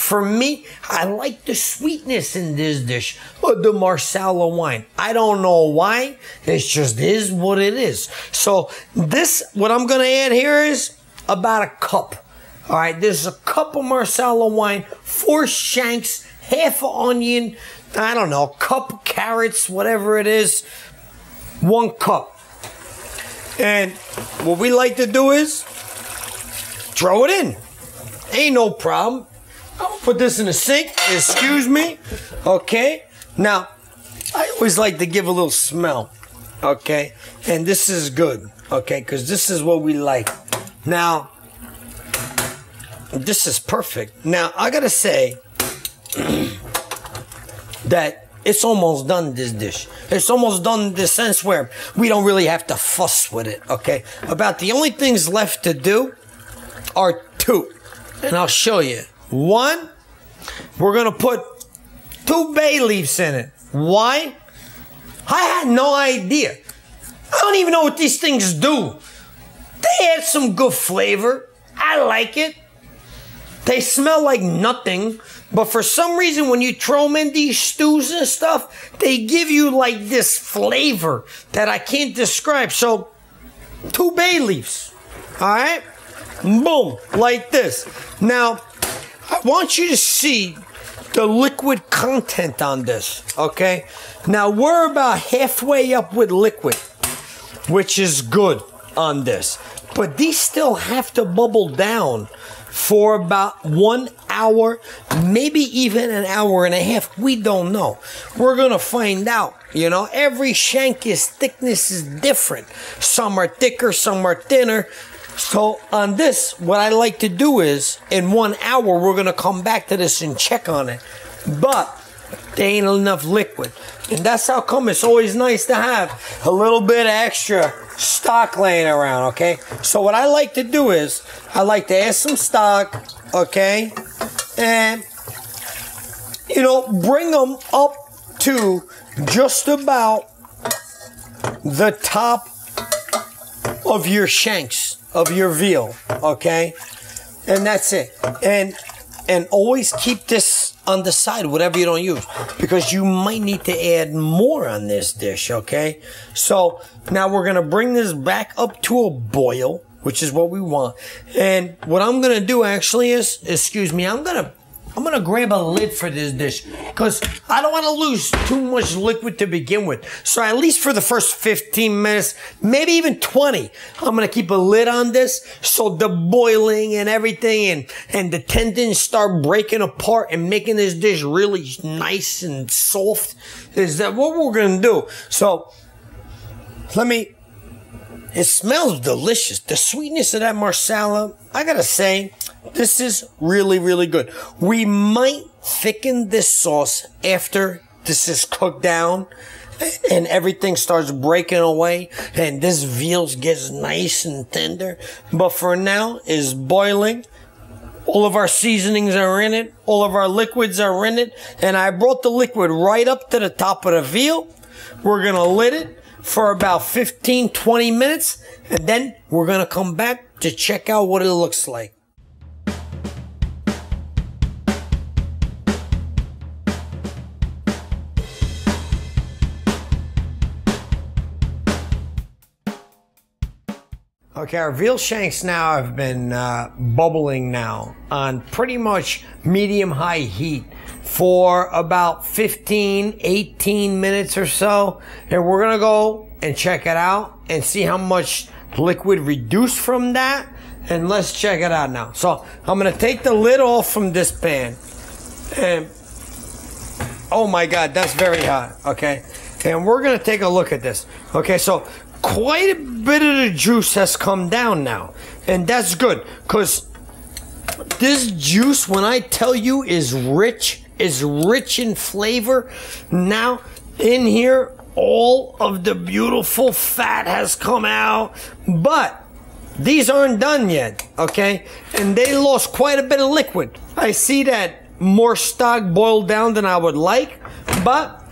For me, I like the sweetness in this dish of the Marsala wine. I don't know why. It's just is what it is. So this, what I'm going to add here is about a cup. All right, this is a cup of Marsala wine, 4 shanks, half an onion, I don't know, a cup of carrots, whatever it is, 1 cup. And what we like to do is throw it in. Ain't no problem. I'll put this in the sink, excuse me. Okay, now I always like to give a little smell. Okay, and this is good. Okay, because this is what we like. Now, this is perfect. Now, I gotta say that it's almost done, this dish. It's almost done in the sense where we don't really have to fuss with it, okay? About the only things left to do are 2. And I'll show you. 1, we're gonna put 2 bay leaves in it. Why? I had no idea. I don't even know what these things do. They add some good flavor. I like it. They smell like nothing, but for some reason when you throw them in these stews and stuff, they give you like this flavor that I can't describe. So, 2 bay leaves, all right? Boom, like this. Now, I want you to see the liquid content on this, okay? Now, we're about halfway up with liquid, which is good on this. But these still have to bubble down for about 1 hour, maybe even an hour and a half. We don't know. We're going to find out. You know, every shank's thickness is different. Some are thicker, some are thinner. So on this, what I like to do is, in 1 hour, we're going to come back to this and check on it. But there ain't enough liquid. And that's how come it's always nice to have a little bit of extra stock laying around, okay? So what I like to do is, I like to add some stock, okay? And, you know, bring them up to just about the top of your shanks, of your veal, okay? And that's it. And always keep this on the side, whatever you don't use, because you might need to add more on this dish, okay? So now we're going to bring this back up to a boil, which is what we want. And what I'm going to do actually is, excuse me, I'm going to grab a lid for this dish because I don't want to lose too much liquid to begin with. So at least for the first 15 minutes, maybe even 20, I'm going to keep a lid on this so the boiling and everything and the tendons start breaking apart and making this dish really nice and soft. Is that what we're going to do? So it smells delicious. The sweetness of that Marsala, I got to say, this is really, really good. We might thicken this sauce after this is cooked down and everything starts breaking away and this veal gets nice and tender. But for now, it's boiling. All of our seasonings are in it. All of our liquids are in it. And I brought the liquid right up to the top of the veal. We're going to lid it for about 15, 20 minutes. And then we're going to come back to check out what it looks like. Okay, our veal shanks now have been bubbling now on pretty much medium-high heat for about 15, 18 minutes or so. And we're going to go and check it out and see how much liquid reduced from that. And let's check it out now. So I'm going to take the lid off from this pan. And oh my God, that's very hot. Okay. And we're going to take a look at this. Okay, so quite a bit of the juice has come down now, and that's good because this juice, when I tell you, is rich in flavor. Now in here, all of the beautiful fat has come out, but these aren't done yet, okay? And they lost quite a bit of liquid. I see that more stock boiled down than I would like, but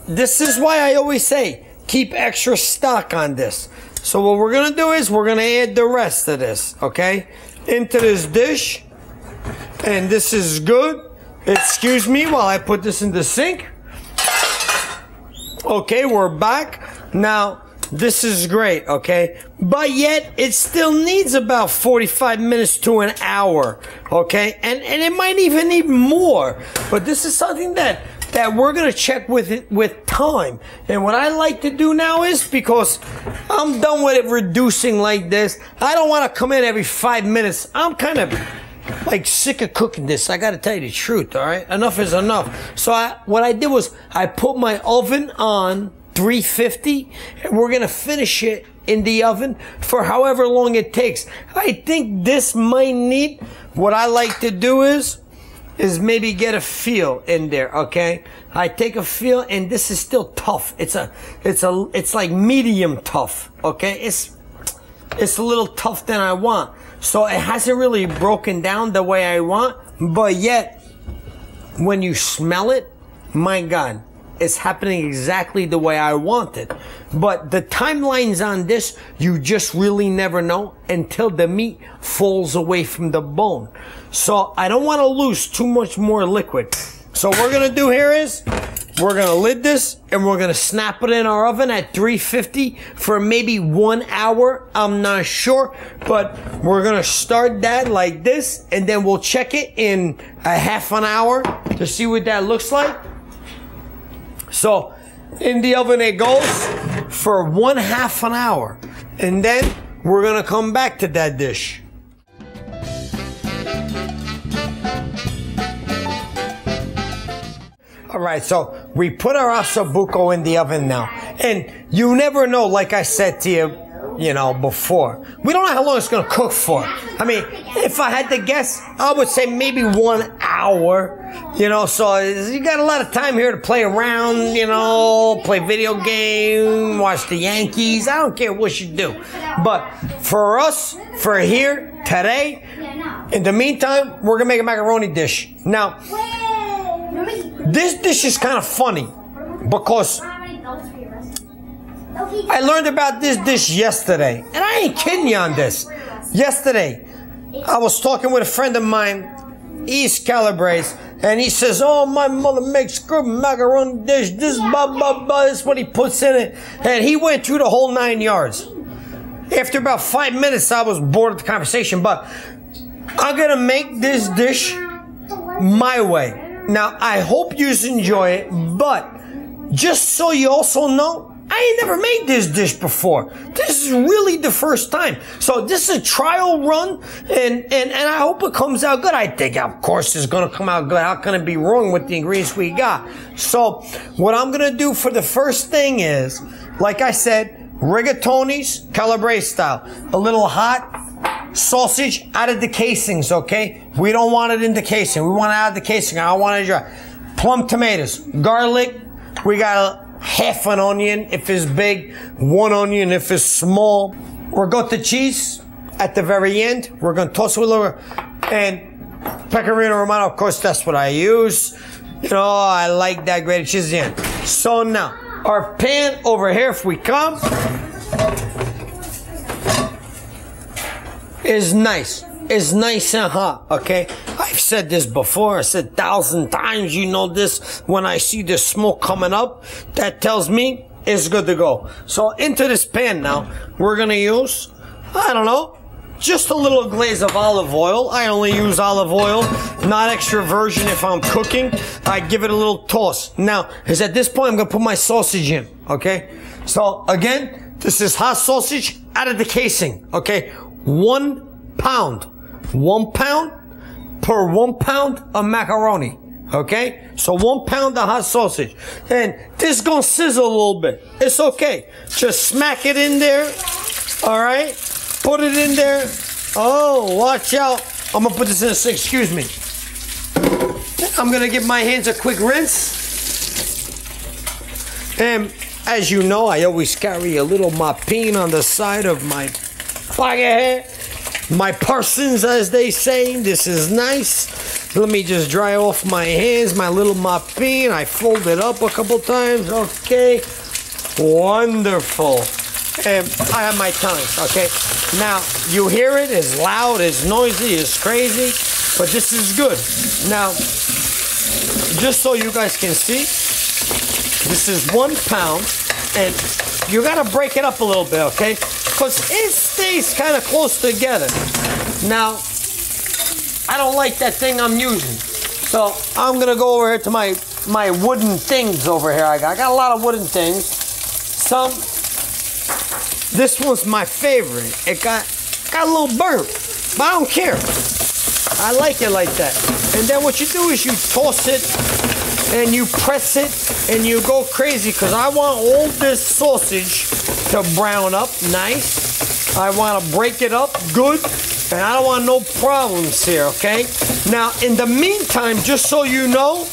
this is why I always say, keep extra stock on this. So what we're going to do is we're going to add the rest of this, okay, into this dish. And this is good. Excuse me while I put this in the sink. Okay, we're back. Now, this is great, okay? But yet, it still needs about 45 minutes to an hour, okay? And it might even need more. But this is something that we're gonna check with time. And what I like to do now is, because I'm done with it reducing like this, I don't wanna come in every 5 minutes. I'm kind of like sick of cooking this. I gotta tell you the truth, all right? Enough is enough. So what I did was I put my oven on 350, and we're gonna finish it in the oven for however long it takes. I think this might need, what I like to do is maybe get a feel in there, okay? I take a feel, and this is still tough. It's like medium tough, okay? It's a little tough than I want. So it hasn't really broken down the way I want, but yet, when you smell it, my God, it's happening exactly the way I want it. But the timelines on this, you just really never know until the meat falls away from the bone. So I don't want to lose too much more liquid. So what we're going to do here is, we're going to lid this, and we're going to snap it in our oven at 350 for maybe 1 hour. I'm not sure, but we're going to start that like this, and then we'll check it in a half an hour to see what that looks like. So in the oven it goes for 1/2 an hour, and then we're going to come back to that dish. All right, so we put our Osso Buco in the oven now. And you never know, like I said to you, you know, before. We don't know how long it's going to cook for. I mean, if I had to guess, I would say maybe 1 hour. You know, so you got a lot of time here to play around, you know, play video game, watch the Yankees. I don't care what you do. But for us, for here, today, in the meantime, we're going to make a macaroni dish. Now, this dish is kind of funny because I learned about this dish yesterday, and I ain't kidding you on this. Yesterday, I was talking with a friend of mine, East Calabrese, and he says, "Oh, my mother makes good macaroni dish. This blah blah blah. This is what he puts in it." And he went through the whole 9 yards. After about 5 minutes, I was bored of the conversation, but I'm gonna make this dish my way. Now, I hope you enjoy it, but just so you also know, I ain't never made this dish before. This is really the first time. So this is a trial run, and I hope it comes out good. I think, of course, it's going to come out good. How can it be wrong with the ingredients we got? So what I'm going to do for the first thing is, like I said, rigatoni's, Calabrese style. A little hot sausage out of the casings, okay? We don't want it in the casing. We want it out of the casing. I don't want it dry. Plum tomatoes, garlic. We got a half an onion if it's big, 1 onion if it's small. We're going to cheese at the very end. We're going to toss it with a little, and pecorino romano, of course, that's what I use. You know, I like that grated cheese at the end. So now, our pan over here, if we come, is nice. It's nice and hot, okay? I've said this before. I said 1,000 times. You know this. When I see the smoke coming up, that tells me it's good to go. So into this pan now, we're going to use, I don't know, just a little glaze of olive oil. I only use olive oil, not extra virgin if I'm cooking. I give it a little toss. Now, is at this point, I'm going to put my sausage in, okay? So again, this is hot sausage out of the casing, okay? 1 pound. 1 pound per 1 pound of macaroni. Okay? So 1 pound of hot sausage. And this is gonna sizzle a little bit. It's okay. Just smack it in there. Alright? Put it in there. Oh, watch out. I'm gonna put this in a sink, excuse me. I'm gonna give my hands a quick rinse. And as you know, I always carry a little mopine on the side of my pocket. My parsons, as they say. This is nice. Let me just dry off my hands, my little mopine. I fold it up a couple times. Okay. Wonderful. And I have my tongs, okay? Now, you hear it. It's loud, it's noisy, it's crazy. but this is good. Now, just so you guys can see, this is 1 pound, and you gotta break it up a little bit, okay? Because it stays kind of close together. Now, I don't like that thing I'm using, so I'm gonna go over here to my wooden things over here. I got a lot of wooden things. This one's my favorite. It got a little burnt, but I don't care. I like it like that. And then what you do is you toss it and you press it and you go crazy, because I want all this sausage to brown up nice. I want to break it up good, and I don't want no problems here, okay? Now, in the meantime, just so you know,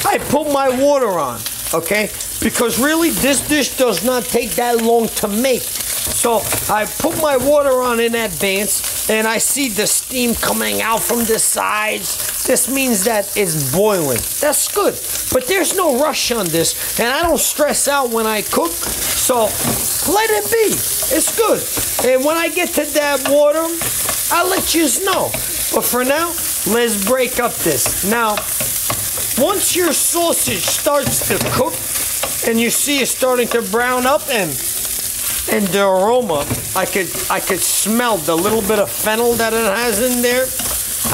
I put my water on, okay? Because really, this dish does not take that long to make. So I put my water on in advance, and I see the steam coming out from the sides. This means that it's boiling. That's good. But there's no rush on this, and I don't stress out when I cook. So let it be. It's good. And when I get to that water, I'll let you know. But for now, let's break up this. Now, once your sausage starts to cook, and you see it starting to brown up, and the aroma, I could smell the little bit of fennel that it has in there.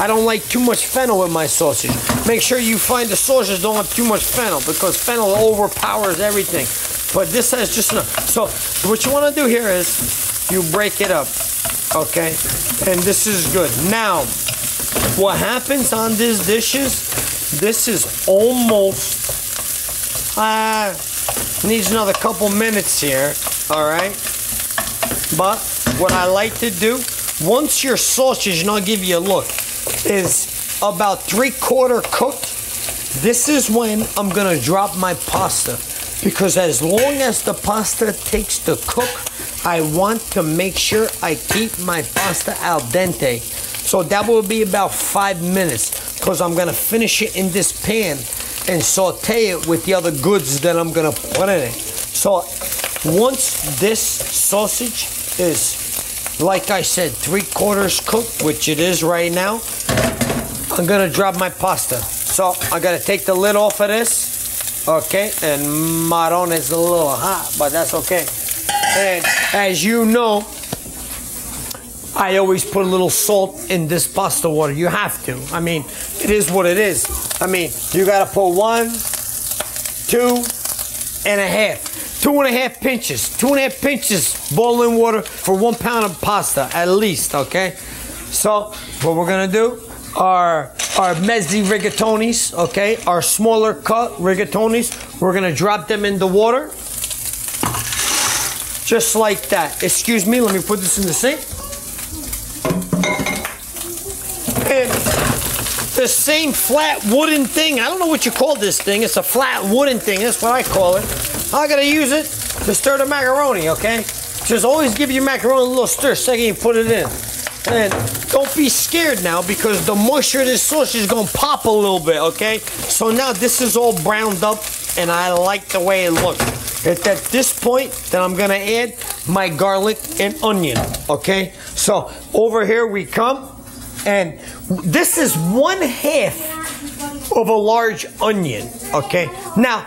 I don't like too much fennel with my sausage. Make sure you find the sausages don't have too much fennel, because fennel overpowers everything. But this has just enough. So what you want to do here is you break it up, okay? And this is good. Now, what happens on these dishes, this is almost, needs another couple minutes here, all right? But what I like to do, once your sausage, and I'll give you a look, is about 3/4 cooked, this is when I'm gonna drop my pasta. Because as long as the pasta takes to cook, I want to make sure I keep my pasta al dente. So that will be about 5 minutes, because I'm gonna finish it in this pan and saute it with the other goods that I'm gonna put in it. So once this sausage is, like I said, 3/4 cooked, which it is right now, I'm gonna drop my pasta. So I gotta take the lid off of this, okay? And marron is a little hot, but that's okay. And as you know, I always put a little salt in this pasta water. You have to. I mean, it is what it is. I mean, you gotta put 1, 2.5. 2.5 pinches. 2.5 pinches boiling water for 1 pound of pasta, at least, okay? So, what we're gonna do, our mezzi rigatonis, okay? Our smaller cut rigatonis, we're gonna drop them in the water. Just like that. Excuse me, let me put this in the sink. And the same flat wooden thing, I don't know what you call this thing, it's a flat wooden thing, that's what I call it. I'm gonna use it to stir the macaroni, okay? Just always give your macaroni a little stir second you put it in. And don't be scared now, because the moisture of this sausage is gonna pop a little bit, okay? So now this is all browned up, and I like the way it looks. It's at this point that I'm gonna add my garlic and onion, okay? So over here we come, and this is 1/2 of a large onion, okay? Now,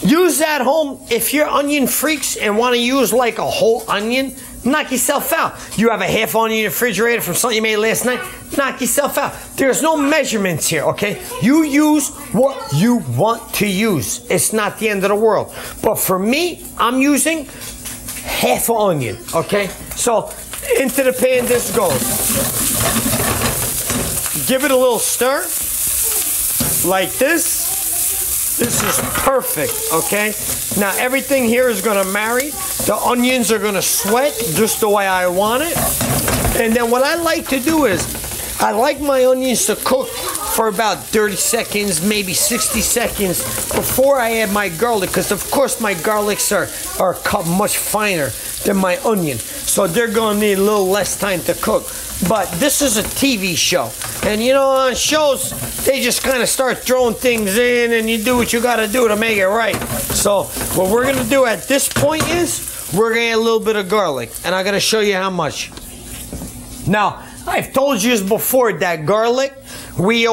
use at home, if you're onion freaks and want to use like a whole onion, knock yourself out. You have a half onion in the refrigerator from something you made last night, knock yourself out. There's no measurements here, okay? You use what you want to use. It's not the end of the world. But for me, I'm using half an onion, okay? So into the pan this goes. Give it a little stir, like this. This is perfect, okay? Now everything here is gonna marry. The onions are gonna sweat just the way I want it. And then what I like to do is, I like my onions to cook for about 30 seconds, maybe 60 seconds before I add my garlic, because of course my garlics are cut much finer than my onion. So they're gonna need a little less time to cook. But this is a TV show. And you know, on shows, they just kind of start throwing things in, and you do what you gotta do to make it right. So what we're gonna do at this point is, we're gonna add a little bit of garlic. And I'm gonna show you how much. Now, I've told you this before, that garlic, We